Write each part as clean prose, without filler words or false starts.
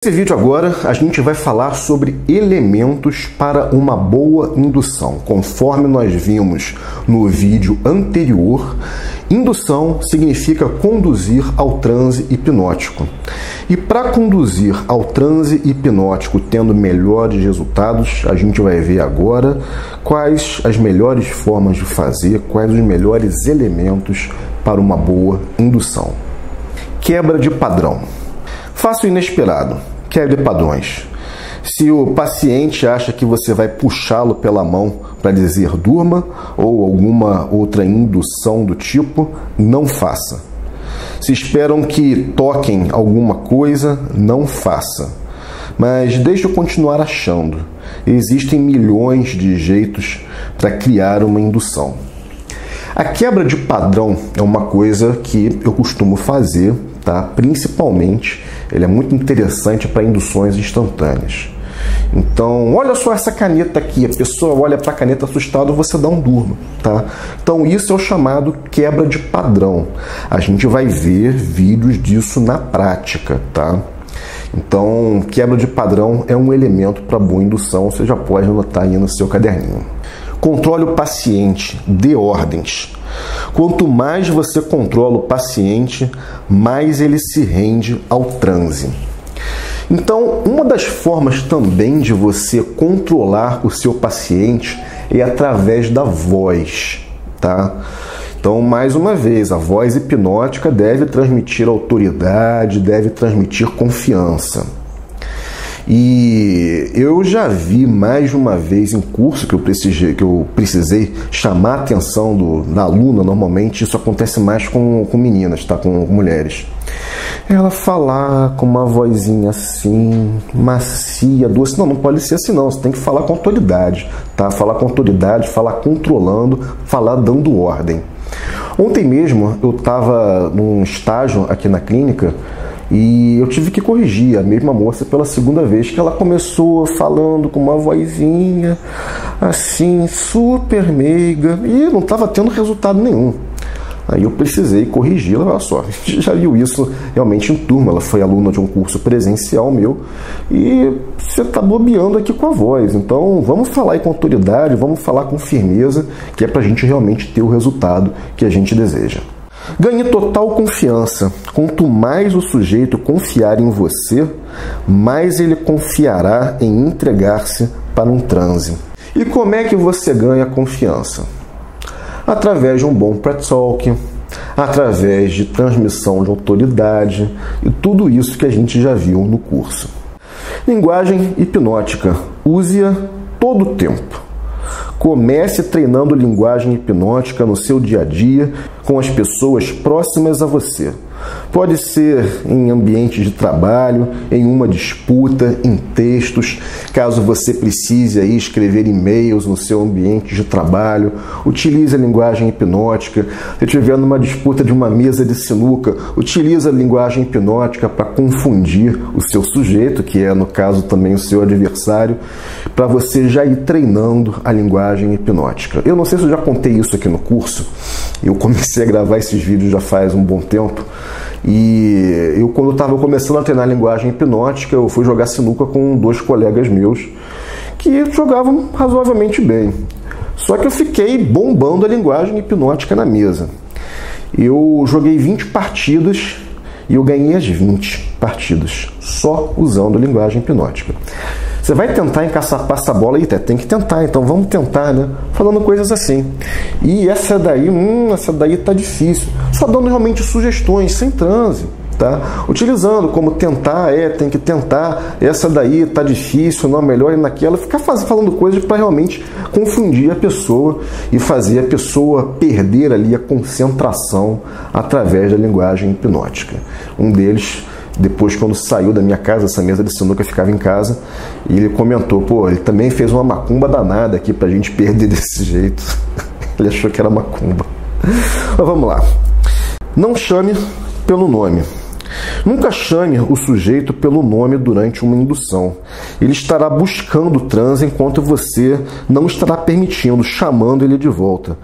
Nesse vídeo agora a gente vai falar sobre elementos para uma boa indução. Conforme nós vimos no vídeo anterior, indução significa conduzir ao transe hipnótico. E para conduzir ao transe hipnótico tendo melhores resultados, a gente vai ver agora quais as melhores formas de fazer, quais os melhores elementos para uma boa indução. Quebra de padrão. Faça o inesperado. Quebre padrões. Se o paciente acha que você vai puxá-lo pela mão para dizer durma ou alguma outra indução do tipo, não faça. Se esperam que toquem alguma coisa, não faça. Mas deixe eu continuar achando. Existem milhões de jeitos para criar uma indução. A quebra de padrão é uma coisa que eu costumo fazer, tá? Principalmente, ele é muito interessante para induções instantâneas. Então, olha só essa caneta aqui, a pessoa olha para a caneta assustada, você dá um durma, tá? Então, isso é o chamado quebra de padrão. A gente vai ver vídeos disso na prática, tá? Então, quebra de padrão é um elemento para boa indução, você já pode anotar aí no seu caderninho. Controle o paciente, dê ordens. Quanto mais você controla o paciente, mais ele se rende ao transe. Então, uma das formas também de você controlar o seu paciente é através da voz, tá? Então, mais uma vez, a voz hipnótica deve transmitir autoridade, deve transmitir confiança. E eu já vi mais de uma vez em curso que eu precisei chamar a atenção da aluna. Normalmente isso acontece mais com meninas, tá? Com mulheres. Ela falar com uma vozinha assim, macia, doce. Não pode ser assim não, você tem que falar com autoridade, tá? Falar com autoridade, falar controlando, falar dando ordem. Ontem mesmo eu estava num estágio aqui na clínica e eu tive que corrigir a mesma moça pela segunda vez, que ela começou falando com uma vozinha assim, super meiga, e não estava tendo resultado nenhum. Aí eu precisei corrigi-la. Olha só, a gente já viu isso realmente em turma. Ela foi aluna de um curso presencial meu e você está bobeando aqui com a voz. Então vamos falar aí com autoridade, vamos falar com firmeza, que é para a gente realmente ter o resultado que a gente deseja. Ganhe total confiança. Quanto mais o sujeito confiar em você, mais ele confiará em entregar-se para um transe. E como é que você ganha confiança? Através de um bom pré-talk, através de transmissão de autoridade e tudo isso que a gente já viu no curso. Linguagem hipnótica. Use-a todo o tempo. Comece treinando linguagem hipnótica no seu dia a dia com as pessoas próximas a você. Pode ser em ambiente de trabalho, em uma disputa, em textos. Caso você precise aí escrever e-mails no seu ambiente de trabalho, utilize a linguagem hipnótica. Se estiver numa disputa de uma mesa de sinuca, utilize a linguagem hipnótica para confundir o seu sujeito, que é, no caso, também o seu adversário, para você já ir treinando a linguagem hipnótica. Eu não sei se eu já contei isso aqui no curso. Eu comecei a gravar esses vídeos já faz um bom tempo. E eu, quando estava começando a treinar linguagem hipnótica, eu fui jogar sinuca com dois colegas meus que jogavam razoavelmente bem. Só que eu fiquei bombando a linguagem hipnótica na mesa. Eu joguei 20 partidas e eu ganhei as 20 partidas, só usando a linguagem hipnótica. Você vai tentar encaçapar essa bola aí, tem que tentar, então vamos tentar, né? Falando coisas assim. E essa daí tá difícil. Só dando realmente sugestões, sem transe, tá? Utilizando como tentar, tem que tentar, essa daí tá difícil, não, melhor ir naquela. Ficar falando coisas para realmente confundir a pessoa e fazer a pessoa perder ali a concentração através da linguagem hipnótica. Um deles, depois, quando saiu da minha casa, essa mesa de sinuca ficava em casa, e ele comentou, pô, ele também fez uma macumba danada aqui pra gente perder desse jeito. Ele achou que era macumba. Mas vamos lá. Não chame pelo nome. Nunca chame o sujeito pelo nome durante uma indução. Ele estará buscando o transe enquanto você não estará permitindo, chamando ele de volta.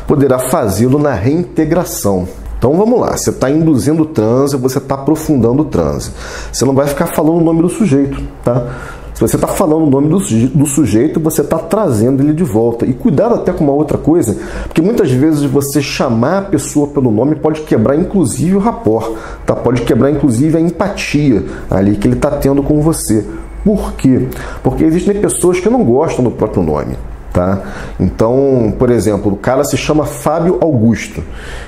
Poderá fazê-lo na reintegração. Então vamos lá, você está induzindo o transe, você está aprofundando o transe. Você não vai ficar falando o nome do sujeito, tá? Se você está falando o nome do sujeito, você está trazendo ele de volta. E cuidado até com uma outra coisa, porque muitas vezes você chamar a pessoa pelo nome pode quebrar inclusive o rapport, tá? Pode quebrar inclusive a empatia ali que ele está tendo com você. Por quê? Porque existem pessoas que não gostam do próprio nome. Tá? Então, por exemplo, o cara se chama Fábio Augusto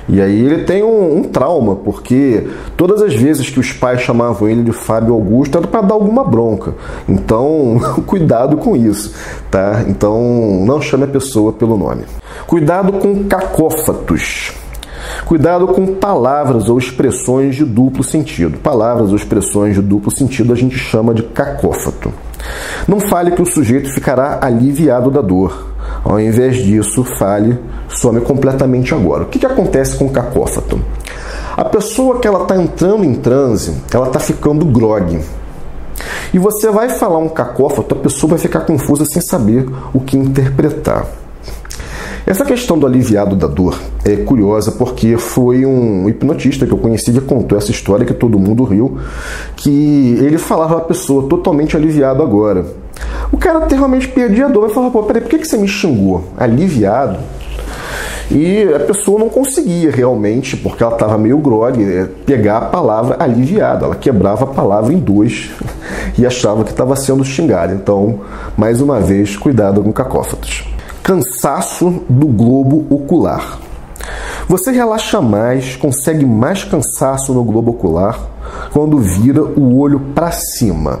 e aí ele tem um trauma, porque todas as vezes que os pais chamavam ele de Fábio Augusto era para dar alguma bronca. Então, cuidado com isso, tá? Então, não chame a pessoa pelo nome. Cuidado com cacófatos. Cuidado com palavras ou expressões de duplo sentido. Palavras ou expressões de duplo sentido a gente chama de cacófato. Não fale que o sujeito ficará aliviado da dor. Ao invés disso, fale, some completamente agora. O que acontece com o cacófato? A pessoa que ela está entrando em transe, ela está ficando grogue. E você vai falar um cacófato, a pessoa vai ficar confusa sem saber o que interpretar. Essa questão do aliviado da dor é curiosa porque foi um hipnotista que eu conheci que contou essa história que todo mundo riu, que ele falava a pessoa totalmente aliviado agora. O cara realmente perdia a dor e falava, pô, peraí, por que você me xingou? Aliviado? E a pessoa não conseguia realmente, porque ela estava meio grogue, pegar a palavra aliviado. Ela quebrava a palavra em dois e achava que estava sendo xingada. Então, mais uma vez, cuidado com cacófatos. Cansaço do globo ocular. Você relaxa mais, consegue mais cansaço no globo ocular quando vira o olho para cima.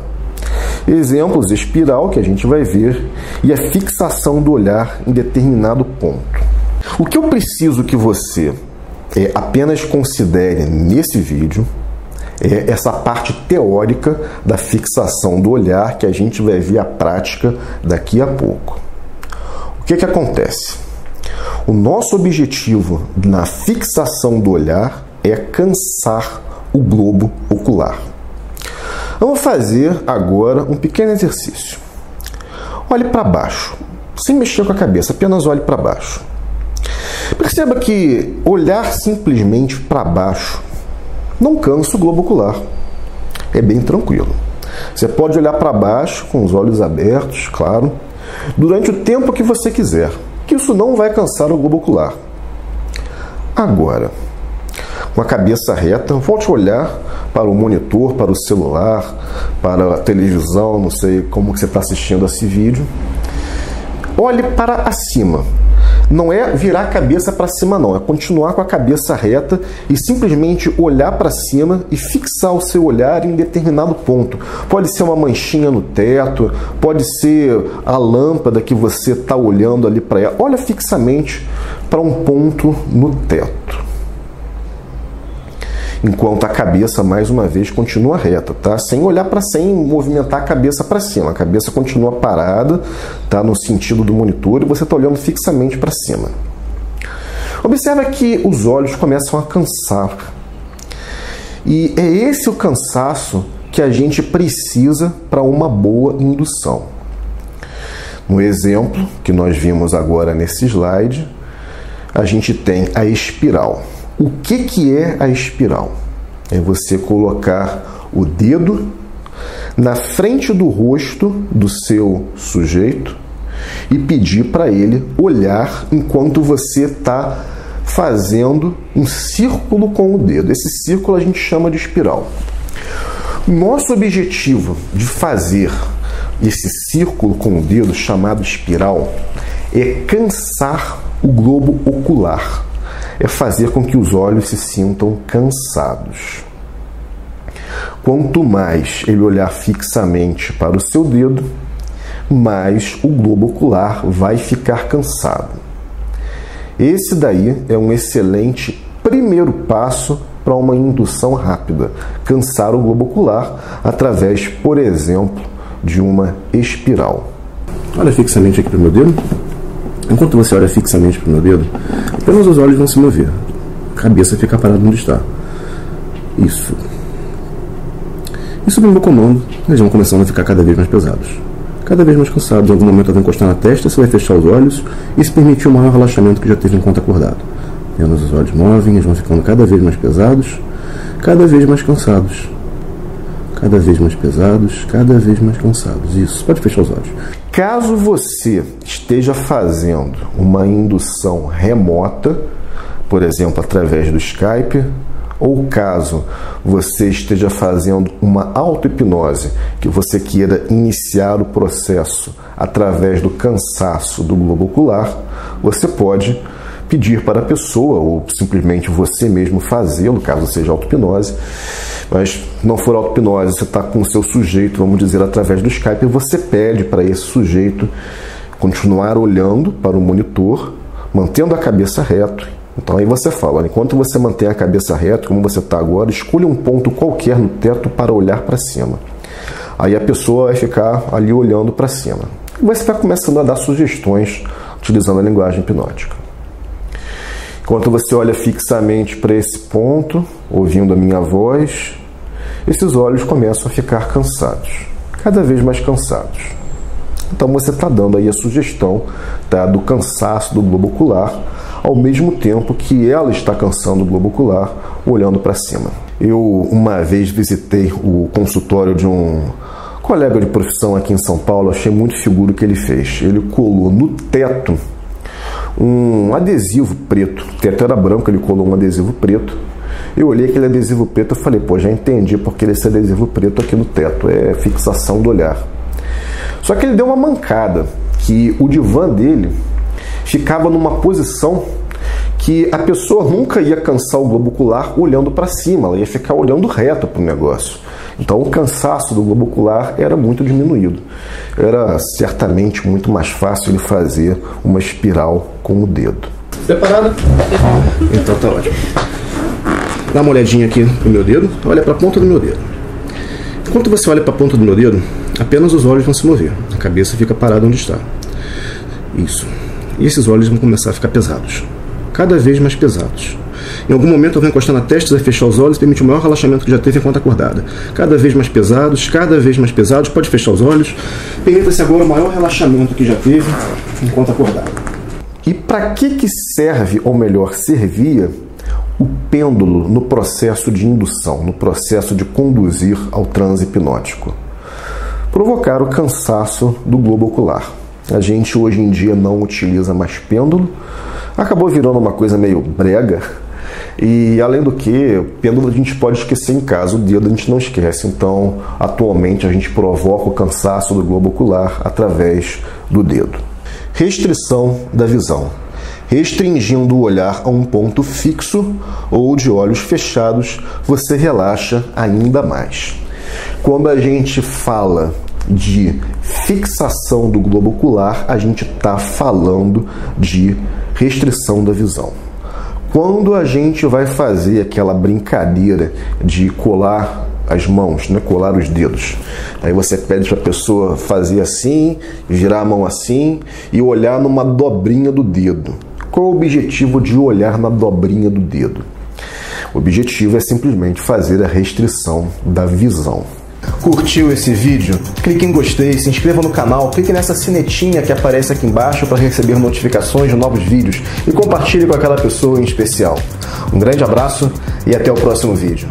Exemplos, espiral, que a gente vai ver, e a fixação do olhar em determinado ponto. O que eu preciso que você apenas considere nesse vídeo é essa parte teórica da fixação do olhar, que a gente vai ver a prática daqui a pouco. O que acontece? O nosso objetivo na fixação do olhar é cansar o globo ocular. Vamos fazer agora um pequeno exercício. Olhe para baixo, sem mexer com a cabeça, apenas olhe para baixo. Perceba que olhar simplesmente para baixo não cansa o globo ocular. É bem tranquilo. Você pode olhar para baixo com os olhos abertos, claro, durante o tempo que você quiser, que isso não vai cansar o globo ocular. Agora, com a cabeça reta, volte a olhar para o monitor, para o celular, para a televisão, não sei como você está assistindo esse vídeo. Olhe para acima. Não é virar a cabeça para cima, não. É continuar com a cabeça reta e simplesmente olhar para cima e fixar o seu olhar em determinado ponto. Pode ser uma manchinha no teto, pode ser a lâmpada que você está olhando ali para ela. Olha fixamente para um ponto no teto. Enquanto a cabeça, mais uma vez, continua reta, tá? Sem movimentar a cabeça para cima. A cabeça continua parada, tá? No sentido do monitor, e você está olhando fixamente para cima. Observa que os olhos começam a cansar. E é esse o cansaço que a gente precisa para uma boa indução. No exemplo que nós vimos agora nesse slide, a gente tem a espiral. O que é a espiral? É você colocar o dedo na frente do rosto do seu sujeito e pedir para ele olhar enquanto você está fazendo um círculo com o dedo. Esse círculo a gente chama de espiral. Nosso objetivo de fazer esse círculo com o dedo, chamado espiral, é cansar o globo ocular. É fazer com que os olhos se sintam cansados. Quanto mais ele olhar fixamente para o seu dedo, mais o globo ocular vai ficar cansado. Esse daí é um excelente primeiro passo para uma indução rápida. Cansar o globo ocular através, por exemplo, de uma espiral. Olha fixamente aqui para o meu dedo. Enquanto você olha fixamente para o meu dedo, apenas os olhos vão se mover. A cabeça fica parada onde está. Isso. E sob o meu comando, eles vão começando a ficar cada vez mais pesados. Cada vez mais cansados. Em algum momento eu vou encostar na testa, você vai fechar os olhos e se permitir o maior relaxamento que já teve enquanto acordado. Apenas os olhos movem, eles vão ficando cada vez mais pesados, cada vez mais cansados. Cada vez mais pesados, cada vez mais cansados. Isso, pode fechar os olhos. Caso você esteja fazendo uma indução remota, por exemplo, através do Skype, ou caso você esteja fazendo uma auto-hipnose, que você queira iniciar o processo através do cansaço do globo ocular, você pode pedir para a pessoa, ou simplesmente você mesmo fazê-lo, caso seja auto-hipnose. Mas não for auto-hipnose, você está com o seu sujeito, vamos dizer, através do Skype, e você pede para esse sujeito continuar olhando para o monitor, mantendo a cabeça reta. Então aí você fala, olha, enquanto você mantém a cabeça reta, como você está agora, escolha um ponto qualquer no teto para olhar para cima. Aí a pessoa vai ficar ali olhando para cima. E você vai começando a dar sugestões utilizando a linguagem hipnótica. Enquanto você olha fixamente para esse ponto, ouvindo a minha voz, esses olhos começam a ficar cansados, cada vez mais cansados. Então você está dando aí a sugestão, tá, do cansaço do globo ocular, ao mesmo tempo que ela está cansando o globo ocular, olhando para cima. Eu uma vez visitei o consultório de um colega de profissão aqui em São Paulo, achei muito figuro o que ele fez. Ele colou no teto um adesivo preto, o teto era branco, ele colou um adesivo preto. Eu olhei aquele adesivo preto e falei, pô, já entendi porque esse adesivo preto aqui no teto é fixação do olhar. Só que ele deu uma mancada, que o divã dele ficava numa posição que a pessoa nunca ia cansar o globo ocular olhando para cima, ela ia ficar olhando reto para o negócio. Então o cansaço do globo ocular era muito diminuído. Era certamente muito mais fácil ele fazer uma espiral com o dedo. Preparado? Então tá ótimo. Dá uma olhadinha aqui no meu dedo, olha para a ponta do meu dedo. Enquanto você olha para a ponta do meu dedo, apenas os olhos vão se mover, a cabeça fica parada onde está. Isso. E esses olhos vão começar a ficar pesados, cada vez mais pesados. Em algum momento eu vou encostar na testa, você vai fechar os olhos e permite o maior relaxamento que já teve enquanto acordada. Cada vez mais pesados, pode fechar os olhos. Permita-se agora o maior relaxamento que já teve enquanto acordada. E para que serve, ou melhor, servia o pêndulo no processo de indução, no processo de conduzir ao transe hipnótico? Provocar o cansaço do globo ocular. A gente hoje em dia não utiliza mais pêndulo, acabou virando uma coisa meio brega, e além do que, pêndulo a gente pode esquecer em casa, o dedo a gente não esquece. Então, atualmente a gente provoca o cansaço do globo ocular através do dedo. Restrição da visão. Restringindo o olhar a um ponto fixo ou de olhos fechados, você relaxa ainda mais. Quando a gente fala de fixação do globo ocular, a gente está falando de restrição da visão. Quando a gente vai fazer aquela brincadeira de colar as mãos, né, colar os dedos, aí você pede para a pessoa fazer assim, virar a mão assim e olhar numa dobrinha do dedo. Qual é o objetivo de olhar na dobrinha do dedo? O objetivo é simplesmente fazer a restrição da visão. Curtiu esse vídeo? Clique em gostei, se inscreva no canal, clique nessa sinetinha que aparece aqui embaixo para receber notificações de novos vídeos e compartilhe com aquela pessoa em especial. Um grande abraço e até o próximo vídeo.